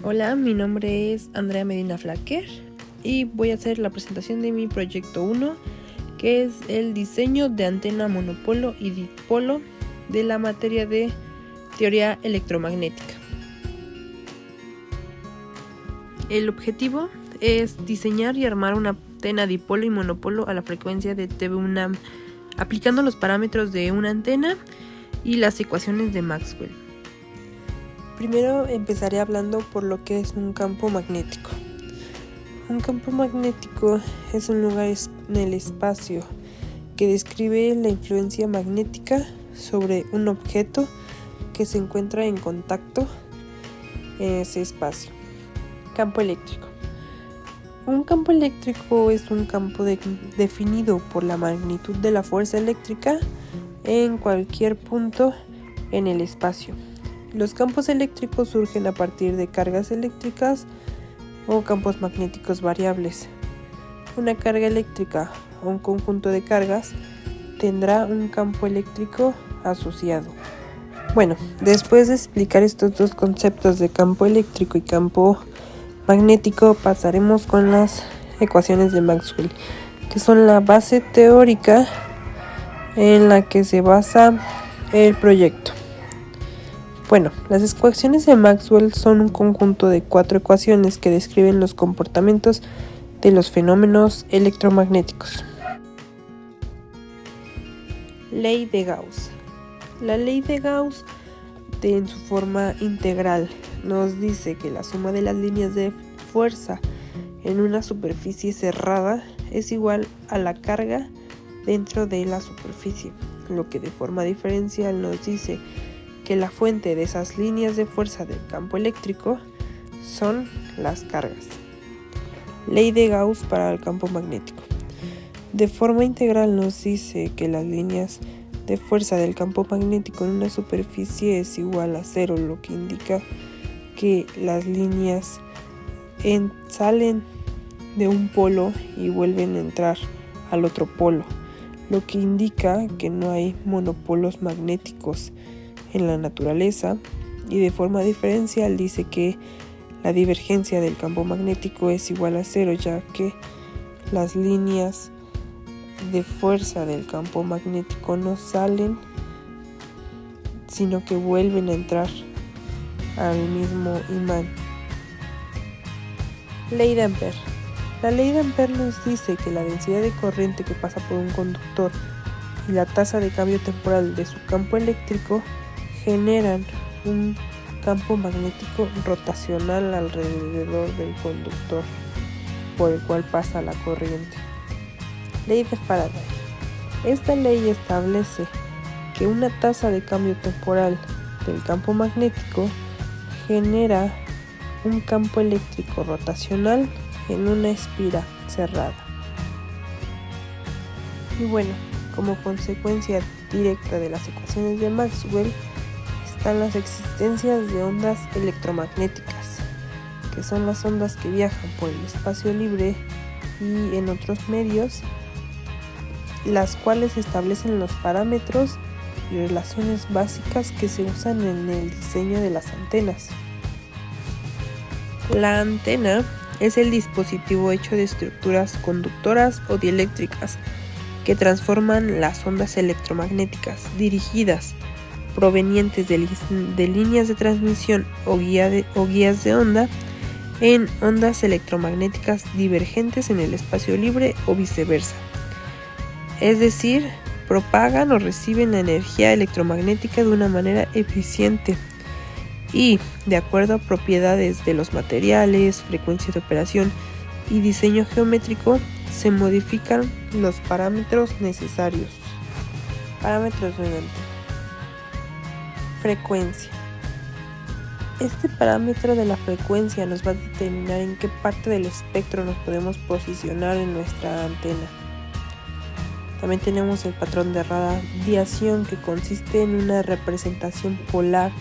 Hola, mi nombre es Andrea Medina Flaquer y voy a hacer la presentación de mi proyecto 1, que es el diseño de antena monopolo y dipolo de la materia de teoría electromagnética. El objetivo es diseñar y armar una antena dipolo y monopolo a la frecuencia de TV UNAM, aplicando los parámetros de una antena y las ecuaciones de Maxwell. Primero empezaré hablando por lo que es un campo magnético. Un campo magnético es un lugar en el espacio que describe la influencia magnética sobre un objeto que se encuentra en contacto en ese espacio. Campo eléctrico. Un campo eléctrico es un campo definido por la magnitud de la fuerza eléctrica en cualquier punto en el espacio. Los campos eléctricos surgen a partir de cargas eléctricas o campos magnéticos variables. Una carga eléctrica o un conjunto de cargas tendrá un campo eléctrico asociado. Bueno, después de explicar estos dos conceptos de campo eléctrico y campo magnético, pasaremos con las ecuaciones de Maxwell, que son la base teórica en la que se basa el proyecto. Bueno, las ecuaciones de Maxwell son un conjunto de 4 ecuaciones que describen los comportamientos de los fenómenos electromagnéticos. Ley de Gauss. La ley de Gauss, en su forma integral, nos dice que la suma de las líneas de fuerza en una superficie cerrada es igual a la carga dentro de la superficie, lo que de forma diferencial nos dice que la fuente de esas líneas de fuerza del campo eléctrico son las cargas. Ley de Gauss para el campo magnético. De forma integral nos dice que las líneas de fuerza del campo magnético en una superficie es igual a 0, lo que indica que las líneas salen de un polo y vuelven a entrar al otro polo, lo que indica que no hay monopolos magnéticos en la naturaleza, y de forma diferencial dice que la divergencia del campo magnético es igual a 0, ya que las líneas de fuerza del campo magnético no salen, sino que vuelven a entrar al mismo imán. Ley de Ampère. La ley de Ampère nos dice que la densidad de corriente que pasa por un conductor y la tasa de cambio temporal de su campo eléctrico generan un campo magnético rotacional alrededor del conductor por el cual pasa la corriente. Ley de Faraday. Esta ley establece que una tasa de cambio temporal del campo magnético genera un campo eléctrico rotacional en una espira cerrada. Y bueno, como consecuencia directa de las ecuaciones de Maxwell están las existencias de ondas electromagnéticas, que son las ondas que viajan por el espacio libre y en otros medios, las cuales establecen los parámetros y relaciones básicas que se usan en el diseño de las antenas. La antena es el dispositivo hecho de estructuras conductoras o dieléctricas que transforman las ondas electromagnéticas dirigidas provenientes de líneas de transmisión o guías de onda en ondas electromagnéticas divergentes en el espacio libre o viceversa. Es decir, propagan o reciben la energía electromagnética de una manera eficiente y, de acuerdo a propiedades de los materiales, frecuencia de operación y diseño geométrico, se modifican los parámetros necesarios. Parámetros de una antena. Frecuencia. Este parámetro de la frecuencia nos va a determinar en qué parte del espectro nos podemos posicionar en nuestra antena. También tenemos el patrón de radiación, que consiste en una representación polar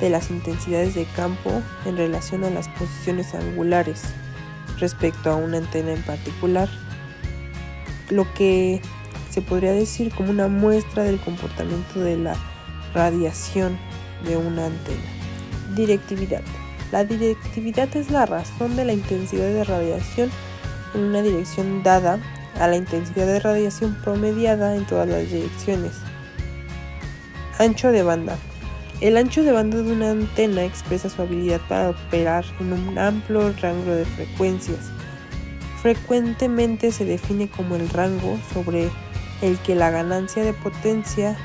de las intensidades de campo en relación a las posiciones angulares respecto a una antena en particular, lo que se podría decir como una muestra del comportamiento de la radiación de una antena. Directividad. La directividad es la razón de la intensidad de radiación en una dirección dada a la intensidad de radiación promediada en todas las direcciones. Ancho de banda. El ancho de banda de una antena expresa su habilidad para operar en un amplio rango de frecuencias. Frecuentemente se define como el rango sobre el que la ganancia de potencia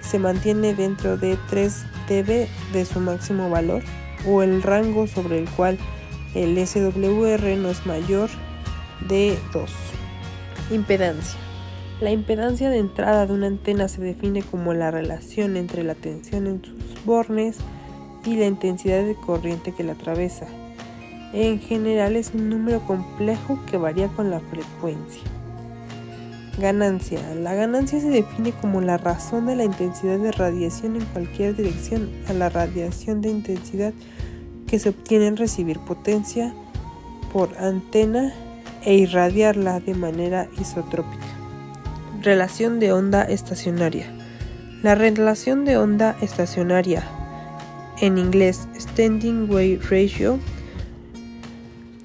se mantiene dentro de 3 dB de su máximo valor, o el rango sobre el cual el SWR no es mayor de 2. Impedancia. La impedancia de entrada de una antena se define como la relación entre la tensión en sus bornes y la intensidad de corriente que la atraviesa. En general es un número complejo que varía con la frecuencia. Ganancia. La ganancia se define como la razón de la intensidad de radiación en cualquier dirección a la radiación de intensidad que se obtiene en recibir potencia por antena e irradiarla de manera isotrópica. Relación de onda estacionaria. La relación de onda estacionaria, en inglés Standing Wave Ratio,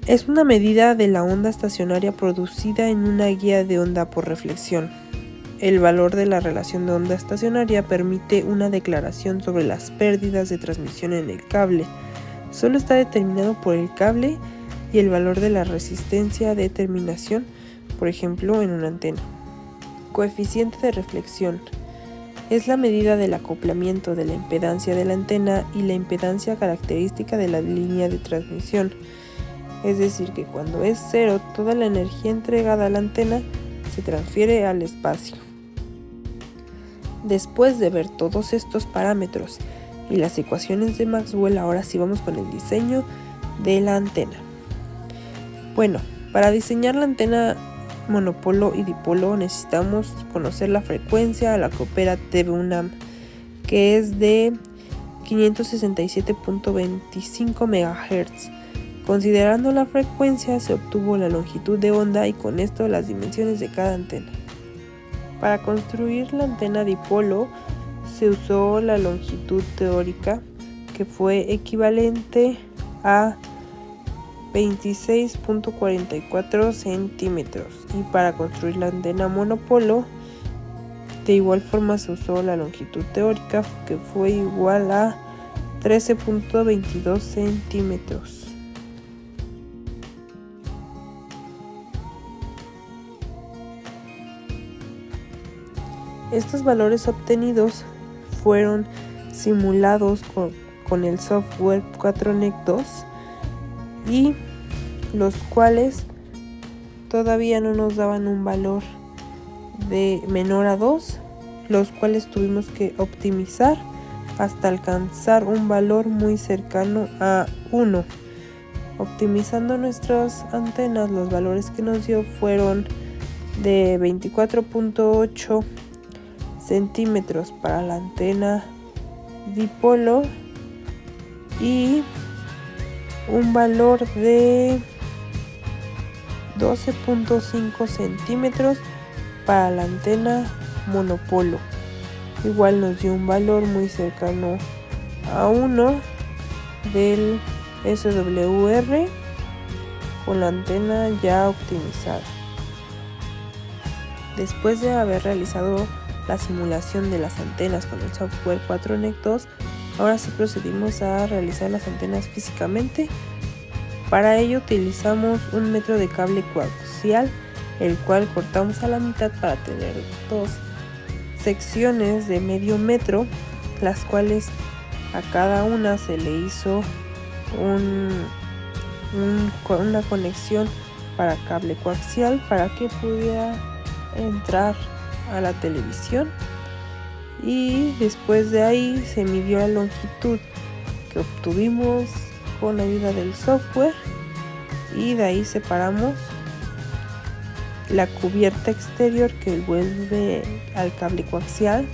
es una medida de la onda estacionaria producida en una guía de onda por reflexión. El valor de la relación de onda estacionaria permite una declaración sobre las pérdidas de transmisión en el cable. Solo está determinado por el cable y el valor de la resistencia de terminación, por ejemplo, en una antena. Coeficiente de reflexión. Es la medida del acoplamiento de la impedancia de la antena y la impedancia característica de la línea de transmisión. Es decir, que cuando es cero, toda la energía entregada a la antena se transfiere al espacio. Después de ver todos estos parámetros y las ecuaciones de Maxwell, ahora sí vamos con el diseño de la antena. Bueno, para diseñar la antena monopolo y dipolo necesitamos conocer la frecuencia a la que opera TBUNAM, que es de 567.25 MHz. Considerando la frecuencia se obtuvo la longitud de onda y con esto las dimensiones de cada antena. Para construir la antena dipolo se usó la longitud teórica, que fue equivalente a 26.44 centímetros, y para construir la antena monopolo de igual forma se usó la longitud teórica, que fue igual a 13.22 centímetros. Estos valores obtenidos fueron simulados con el software Quatronet 2 y los cuales todavía no nos daban un valor de menor a 2, los cuales tuvimos que optimizar hasta alcanzar un valor muy cercano a 1. Optimizando nuestras antenas, los valores que nos dio fueron de 24.8 centímetros para la antena dipolo y un valor de 12.5 centímetros para la antena monopolo. Igual nos dio un valor muy cercano a 1 del SWR con la antena ya optimizada. Después de haber realizado la simulación de las antenas con el software Quatronet 2, ahora sí procedimos a realizar las antenas físicamente. Para ello utilizamos un metro de cable coaxial, el cual cortamos a la mitad para tener dos secciones de medio metro, las cuales a cada una se le hizo una conexión para cable coaxial para que pudiera entrar a la televisión, y después de ahí se midió la longitud que obtuvimos con ayuda del software y de ahí separamos la cubierta exterior que vuelve al cable coaxial.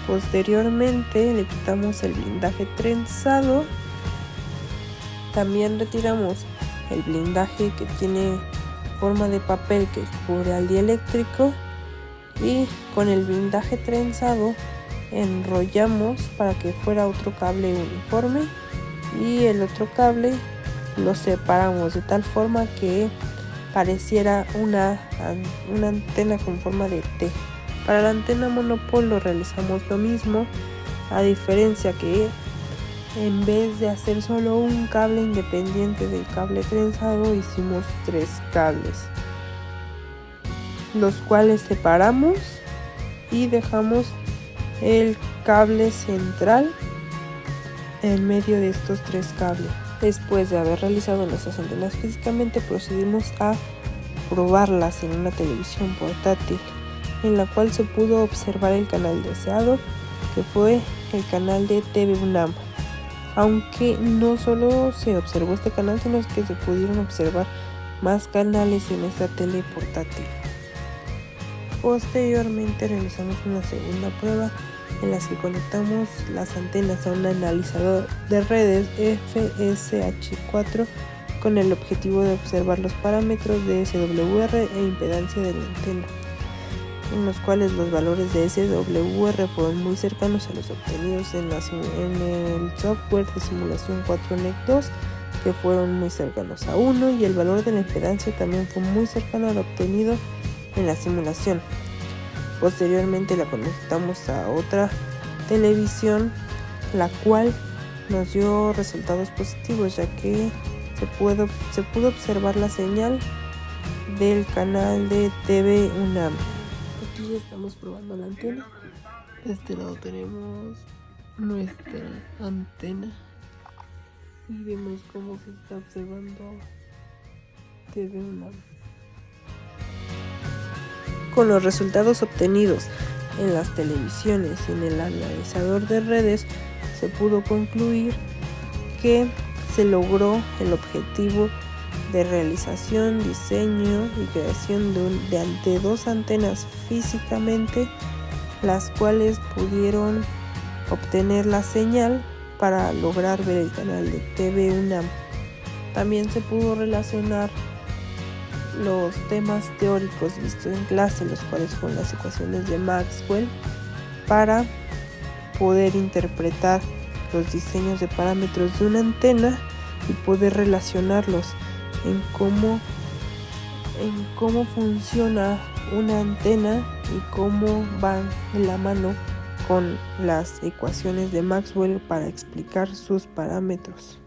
Posteriormente le quitamos el blindaje trenzado, también retiramos el blindaje que tiene forma de papel que cubre al dieléctrico, y con el blindaje trenzado enrollamos para que fuera otro cable uniforme y el otro cable lo separamos de tal forma que pareciera una antena con forma de T. Para la antena monopolo realizamos lo mismo, a diferencia que en vez de hacer solo un cable independiente del cable trenzado, hicimos 3 cables, los cuales separamos y dejamos el cable central en medio de estos 3 cables. Después de haber realizado nuestras antenas físicamente, procedimos a probarlas en una televisión portátil, en la cual se pudo observar el canal deseado, que fue el canal de TV UNAM. Aunque no solo se observó este canal, sino que se pudieron observar más canales en esta tele portátil. Posteriormente realizamos una segunda prueba en la que conectamos las antenas a un analizador de redes FSH4 con el objetivo de observar los parámetros de SWR e impedancia de la antena, en los cuales los valores de SWR fueron muy cercanos a los obtenidos en el software de simulación 4NEC 2, que fueron muy cercanos a 1, y el valor de la impedancia también fue muy cercano al obtenido en la simulación. Posteriormente la conectamos a otra televisión, la cual nos dio resultados positivos, ya que se pudo observar la señal del canal de TV UNAM. Aquí ya estamos probando la antena. De este lado tenemos nuestra antena y vemos cómo se está observando TV UNAM. Con los resultados obtenidos en las televisiones y en el analizador de redes, se pudo concluir que se logró el objetivo de realización, diseño y creación de 2 antenas físicamente, las cuales pudieron obtener la señal para lograr ver el canal de TV UNAM. También se pudo relacionar los temas teóricos vistos en clase, los cuales fueron las ecuaciones de Maxwell, para poder interpretar los diseños de parámetros de una antena y poder relacionarlos en cómo funciona una antena y cómo van de la mano con las ecuaciones de Maxwell para explicar sus parámetros.